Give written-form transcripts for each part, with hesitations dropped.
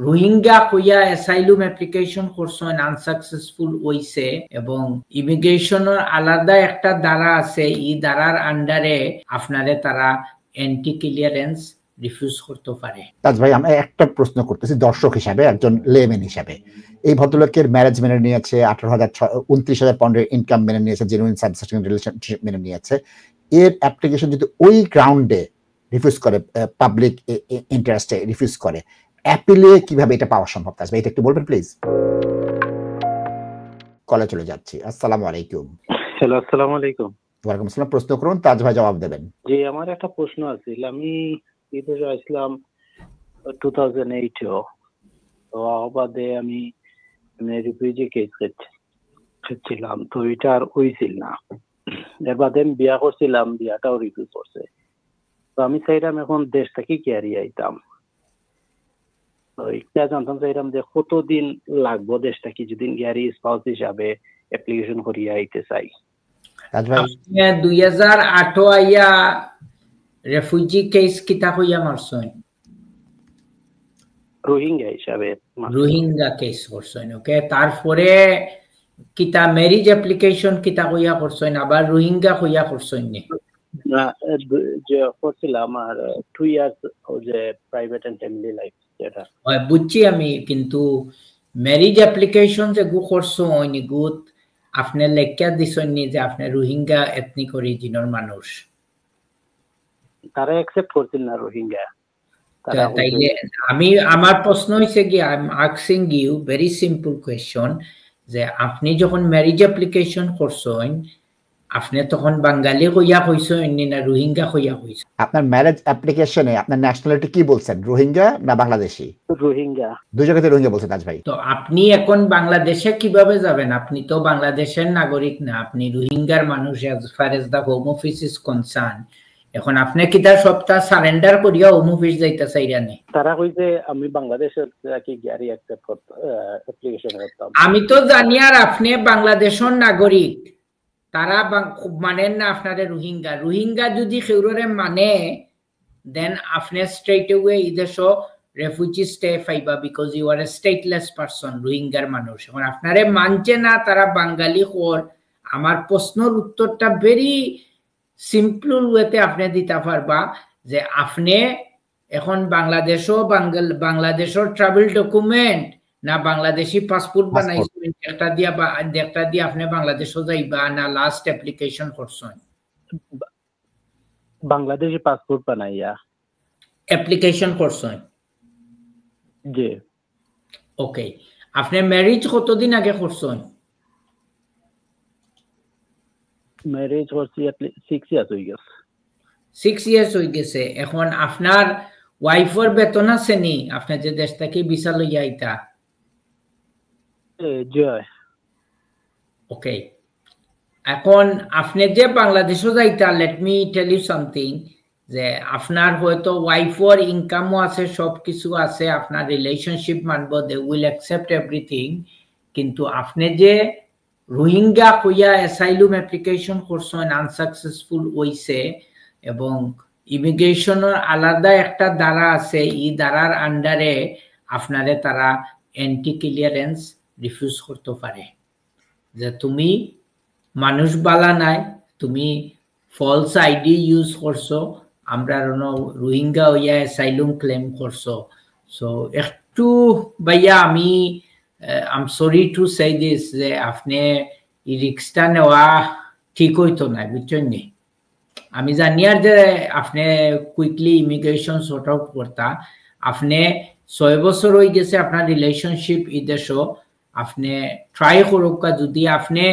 রোহিঙ্গা কইয়া asylum application করছেন unsuccessful হইছে এবং ইমিগ্রেশনের আলাদা একটা ধারা আছে, এই ধারার আন্ডারে আপনারে তারা এন্টি ক্লিয়ারেন্স রিফিউজ করতে পারে। তাজ ভাই, আমি একটা প্রশ্ন করতেছি দর্শক হিসাবে, একজন লেম্যান হিসাবে। এই ভদ্রলোকের ম্যারেজ মেনে নিয়েছে, 29,000 পাউন্ডের ইনকাম মেনে নিয়েছে, জেনুইন সাবস্টেন্স রিলেশনশিপ মেনে নিয়েছে, এর অ্যাপ্লিকেশন যদি ওই গ্রাউন্ডে রিফিউজ করে, পাবলিক ইন্টারেস্টে রিফিউজ করে, অ্যাপিলে কিভাবে এটা পাওয়া সম্ভব? তাজ ভাই, এটা একটু বলবেন প্লিজ। কলে চলে যাচ্ছি। আসসালামু আলাইকুম। হ্যালো, আসসালামু আলাইকুম। ওয়ালাইকুম আসসালাম। প্রশ্ন করুন, তাজ ভাই জবাব দেবেন। জি, আমার একটা প্রশ্ন আছে। আমি বিদেশে আসলাম 2008 তো বাদে আমি রিফিউজি কেস করছিলাম, তো এটা আর হইছিল না। এর বাদে আমি বিয়া করছিলাম, বিয়াটাও রিফিউজ করছে। তো আমি চাইলাম এখন দেশ থেকে ক্যারি আইতাম, তো এটা জানতাম চাইলাম যে কতদিন লাগবো দেশ থেকে যদি গ্যারি স্পাউস হিসাবে অ্যাপ্লিকেশন করিয়া আইতে চাই। 2008 আইয়া রেফিউজি কেস কিতা কইয়া মারছেন? রোহিঙ্গা হিসাবে রোহিঙ্গা কেস করছেন। ওকে, তারপরে কিতা ম্যারিজ অ্যাপ্লিকেশন কিতা কইয়া করছেন, আবার রোহিঙ্গা কইয়া করছেন নি? যে করছিলাম আর 2 ইয়ার্স যে প্রাইভেট এন্ড ফ্যামিলি লাইফ যেটা বুঝছি আমি, কিন্তু ম্যারিজ অ্যাপ্লিকেশন যে গু করছেন গুত আপনি লেখা দিছেন নি যে আপনি রোহিঙ্গা এথনিক অরিজিনের মানুষ? তারা অ্যাকসেপ্ট করছিল না রোহিঙ্গা। তাইলে আমার প্রশ্ন হইছে কি, I am asking you very simple question, যে আপনি যখন ম্যারিজ অ্যাপ্লিকেশন করছেন আপনি তখন বাঙালি কইয়া কইছেন না রোহিঙ্গা কইয়া কইছেন? আপনার ম্যারেজ অ্যাপ্লিকেশনে আপনার ন্যাশনালিটি কি বলছেন, রোহিঙ্গা না বাংলাদেশি? রোহিঙ্গা। দুই জায়গাতে রোহিঙ্গা বলছেন তাজ ভাই। তো আপনি এখন বাংলাদেশে কিভাবে যাবেন? আপনি তো বাংলাদেশের নাগরিক না, আপনি রোহিঙ্গার মানুষ as far as the home office is concerned। এখন আপনি কি তার সবটা সারেন্ডার করিয়া হোম অফিস যাইতা চাইরা নে? তারা কইছে আমি বাংলাদেশের কি গ্যারি অ্যাকসেপ্ট করতে অ্যাপ্লিকেশন করতাম। আমি তো জানি আর আপনি বাংলাদেশের নাগরিক, তারা মানেন না আপনারে রোহিঙ্গা। রোহিঙ্গা যদি কেউরে মানে দেন আপনি স্ট্রেট অ্যাওয়ে ইদেশো রেফিউজি স্টে পাইবা, because you are a stateless person, রোহিঙ্গার মানুষ। এখন আপনারে মানছে না তারা বাঙালি হল। আমার প্রশ্নের উত্তরটা ভেরি সিম্পল ওয়েতে আপনি দিতে পারবা যে আপনি এখন বাংলাদেশের ট্রাভেল ডকুমেন্ট না বাংলাদেশি পাসপোর্ট বানাইছেন, একটা দিয়া আপনি বাংলাদেশও যাইবা, না লাস্ট অ্যাপ্লিকেশন করছেন? বাংলাদেশি পাসপোর্ট বানাইয়া অ্যাপ্লিকেশন করছেন। জি। ওকে, আপনি ম্যারেজ কতদিন আগে করছেন? ম্যারেজ করছি 6 ইয়ার্স হয়ে গেছে। 6 ইয়ার্স হয়ে গেছে। এখন আপনার ওয়াইফের বেতন আছে নি আপনি যে দেশ থেকে ভিসা লইয়া আইতা? জি। ওকে, এখন আপনি যে বাংলাদেশও যাইতা, let me tell you something, যে আপনার হয়তো ওয়াইফের ইনকামও আছে, সবকিছু আছে, আপনার রিলেশনশিপ মানব, দে উইল অ্যাকসেপ্ট এভরিথিং, কিন্তু আপনি যে রোহিঙ্গা কইয়া অ্যাসাইলুম অ্যাপ্লিকেশন করছেন আনসাকসেসফুল হইছে এবং ইমিগ্রেশনের আলাদা একটা ধারা আছে, এই ধারার আন্ডারে আপনারে তারা এন্টি ক্লিয়ারেন্স রিফিউজ করতে পারে, যে তুমি মানুষ বালা নাই, তুমি ফলস আইডি ইউজ করছো, আমরা রোহিঙ্গা হইয়া অ্যাসাইলুম ক্লেম করছো। সো একটু ভাইয়া আমি I am sorry to say this, যে আপনি এই রিস্কটা নেওয়া ঠিক হইতো না, বুঝছেন নি? আমি জানি আর যে আপনি কুইকলি ইমিগ্রেশন সর্ট আউট করতা, আপনি 6 বছর হয়ে গেছে আপনার রিলেশনশিপ ইদেশও, আপনি ট্রাই করুক, যদি আপনি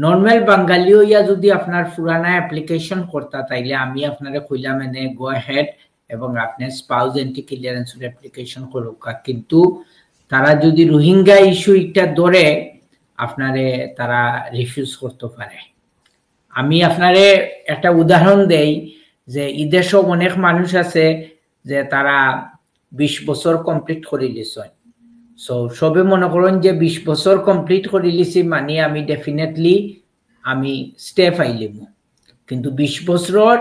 নর্মাল বাঙালি হইয়া যদি আপনার পুরানা অ্যাপ্লিকেশন করতা তাইলে আমি আপনারে কইলাম এনে গো হেড এবং আপনি স্পাউস এন্টি ক্লিয়ারেন্সের অ্যাপ্লিকেশন করুক, কিন্তু তারা যদি রোহিঙ্গা ইস্যু একটা ধরে আপনারে তারা রিফিউজ করতে পারে। আমি আপনারে একটা উদাহরণ দেই, যে ইদেশও অনেক মানুষ আছে যে তারা 20 বছর কমপ্লিট করে লিছেন। সো সবে মনে করেন যে 20 বছর কমপ্লিট করে লিছি মানে আমি ডেফিনেটলি আমি স্টে পাইলিম, কিন্তু 20 বছর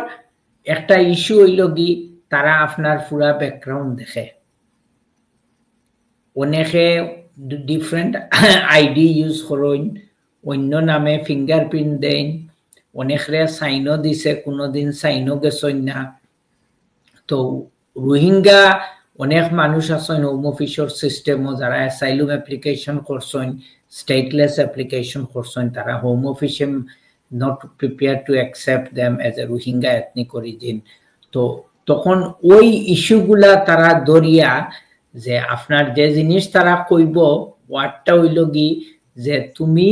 একটা ইস্যু হইল কি তারা আপনার পুরা ব্যাকগ্রাউন্ড দেখে, অনেকে ডিফারেন্ট আইডি ইউজ করেন, অন্য নামে ফিঙ্গারপ্রিন্ট দেন, অনেকরে সাইনও দিছে, কোনোদিন সাইনও গেছেন না। তো রোহিঙ্গা অনেক মানুষ আছেন হোম অফিসের সিস্টেমও, যারা অ্যাসাইলুম অ্যাপ্লিকেশন করছেন, স্টেটলেস অ্যাপ্লিকেশন করছেন, তারা হোম অফিসে not prepare to accept them as a Rohingya ethnic origin. তো তখন ওই ইস্যুগুলা তারা ধরিয়া যে আপনার যে জিনিস তারা কইব ওয়ার্ডটা হইল কি যে তুমি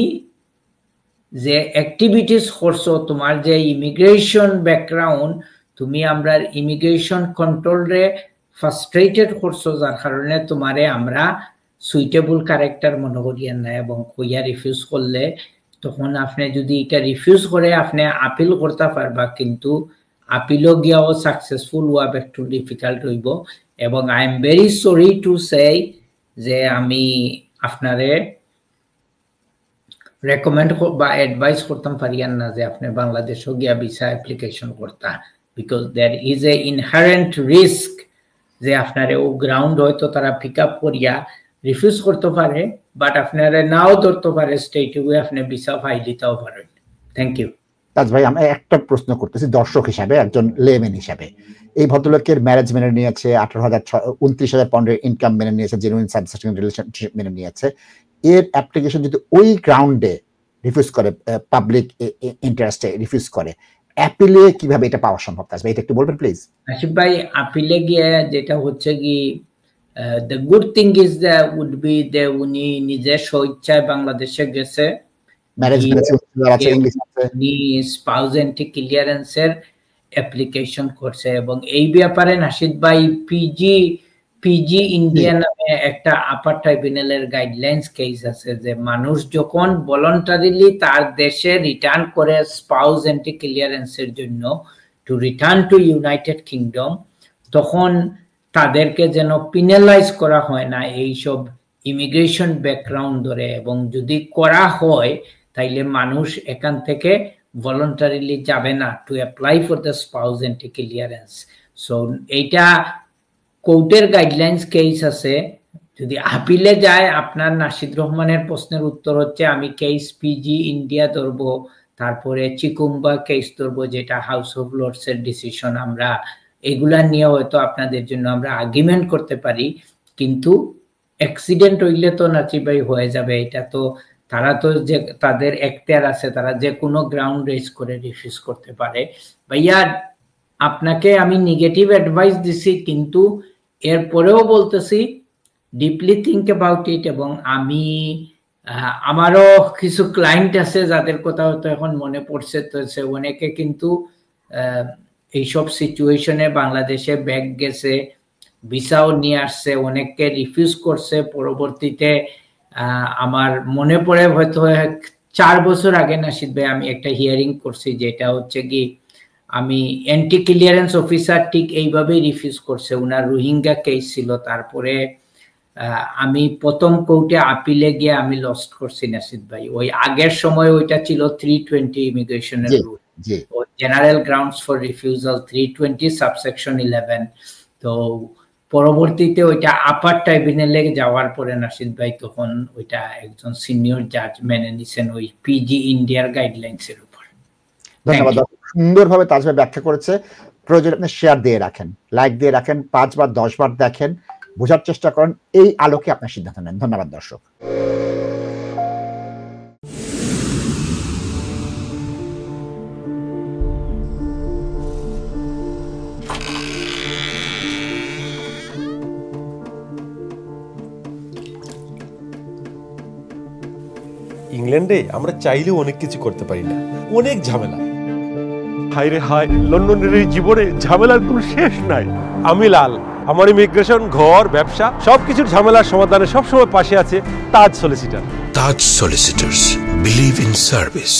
যে অ্যাক্টিভিটিস করছো, তোমার যে ইমিগ্রেশন ব্যাকগ্রাউন্ড, তুমি আমরা ইমিগ্রেশন কন্ট্রোলরে ফ্রাস্ট্রেটেড করছো, যার কারণে তোমারে আমরা সুইটেবল ক্যারেক্টার মনে করিয়া না, এবং কইয়া রিফিউজ করলে তখন আপনি যদি এটা রিফিউজ করে আপনি আপিল করতে পারবা, কিন্তু আপিলও গিয়াও সাকসেসফুল হওয়া একটু ডিফিকাল্ট হইব। এবং I am very sorry to say যে আমি আপনারে রেকমেন্ড বা অ্যাডভাইস করতাম পারিয়ান না যে আপনি বাংলাদেশও গিয়া ভিসা অ্যাপ্লিকেশন করতা, because there is a inherent risk যে আপনারে ও গ্রাউন্ড হয়তো তারা পিক আপ করিয়া রিফিউজ করতে পারে, বাট আপনারা নাও ধরতে পারে স্টেট ওয়ে, আপনি ভিসা ফাইল দিতেও পারেন। Thank you. তাজ ভাই, আমি একটা প্রশ্ন করতেছি দর্শক হিসাবে, একজন লেমেন হিসাবে। এই ভদ্রলোকের ম্যারেজ মেনে নিয়েছে, 29,000 পাউন্ডের ইনকাম মেনে নিয়েছে, জেনুইন সাবস্টিটিউশন রিলেশনশিপ মেনে নিয়েছে। এর অ্যাপ্লিকেশন যদি ওই গ্রাউন্ডে রিফিউজ করে, পাবলিক ইন্টারেস্টে রিফিউজ করে, অ্যাপিলে কিভাবে এটা পাওয়া সম্ভব? তাজ ভাই, এটা একটু বলবেন প্লিজ। আসিফ ভাই, আপিলে গিয়ে যেটা হচ্ছে কি, the good thing is that would be যে উনি নিজের স্বেচ্ছায় বাংলাদেশে গেছে, স্পাউস এন্ট্রি ক্লিয়ারেন্সের অ্যাপ্লিকেশন করছে, এবং এই ব্যাপারে নাশিদ ভাই পিজি ইন্ডিয়া নামে একটা আপার ট্রাইব্যুনালের গাইডলাইন্স কেস আছে, যে মানুষ যখন ভলান্টারিলি তার দেশে রিটার্ন করে স্পাউস এন্ট্রি ক্লিয়ারেন্সের জন্য to return to United kingdom, তখন তাদেরকে যেন পিনালাইজ করা হয় না এইসব ইমিগ্রেশন ব্যাকগ্রাউন্ড ধরে, এবং যদি করা হয় তাইলে মানুষ এখান থেকে ভলান্টারিলি যাবে না to apply for the spouse entry clearance. So এইটা কোর্টের গাইডলাইন্স কেস আছে। যদি আপিলে যায়, আপনার নাশিদ রহমানের প্রশ্নের উত্তর হচ্ছে আমি কেস পিজি ইন্ডিয়া ধরবো, তারপরে চিকুম্বা কেস ধরবো, যেটা হাউস অফ লর্ডস এর ডিসিশন। আমরা এগুলা নিয়ে হয়তো আপনাদের জন্য আমরা আর্গুমেন্ট করতে পারি, কিন্তু অ্যাক্সিডেন্ট হইলে তো নাচিব ভাই হয়ে যাবে। এটা তো তারা তো যে তাদের এখতিয়ার আছে, তারা যে কোনো গ্রাউন্ড রেজ করে রিফিউজ করতে পারে। ভাইয়া, আপনাকে আমি নেগেটিভ অ্যাডভাইস দিছি, কিন্তু এরপরেও বলতেছি ডিপলি থিঙ্ক অ্যাবাউট ইট। এবং আমি আমারও কিছু ক্লায়েন্ট আছে যাদের কথা হয়তো এখন মনে পড়ছে, তো সে অনেকে কিন্তু এইসব সিচুয়েশনে বাংলাদেশে ব্যাক গেছে, ভিসাও নিয়ে আসছে, অনেককে রিফিউজ করছে। পরবর্তীতে আমার মনে পড়ে হয়তো 4 বছর আগে নাশিদ ভাই আমি একটা হিয়ারিং করছি, যেটা হচ্ছে কি আমি এন্টি ক্লিয়ারেন্স অফিসার ঠিক এইভাবেই রিফিউজ করছে, উনার রোহিঙ্গা কেস ছিল। তারপরে আমি প্রথম কোর্টে আপিলে গিয়ে আমি লস্ট করছি নাশিদ ভাই। ওই আগের সময় ওইটা ছিল 320 ইমিগ্রেশনের rule, general grounds for refusal 320 subsection 11। তো পরবর্তীতে ওইটা আপার ট্রাইব্যুনালে যাওয়ার পরে নাশিদ ভাই তখন ওইটা একজন সিনিয়র জাজ মেনে নিছেন ওই পিজি ইন্ডিয়ার গাইডলাইন্স এর উপর। ধন্যবাদ, সুন্দরভাবে তাজ ভাই ব্যাখ্যা করেছে। প্রয়োজন আপনি শেয়ার দিয়ে রাখেন, লাইক দিয়ে রাখেন, 5 বার 10 বার দেখেন, বোঝার চেষ্টা করেন, এই আলোকে আপনার সিদ্ধান্ত নেন। ধন্যবাদ দর্শক। ইংল্যান্ডে আমরা চাইলেও অনেক কিছু করতে পারি না, অনেক ঝামেলা। হায় রে হায়, লন্ডনের এই জীবনে ঝামেলার কোনো শেষ নাই। আমি লাল, আমার ইমিগ্রেশন, ঘর, ব্যবসা সবকিছুর ঝামেলার সমাধানে সবসময় পাশে আছে Taj solicitor. Taj solicitors, believe in service.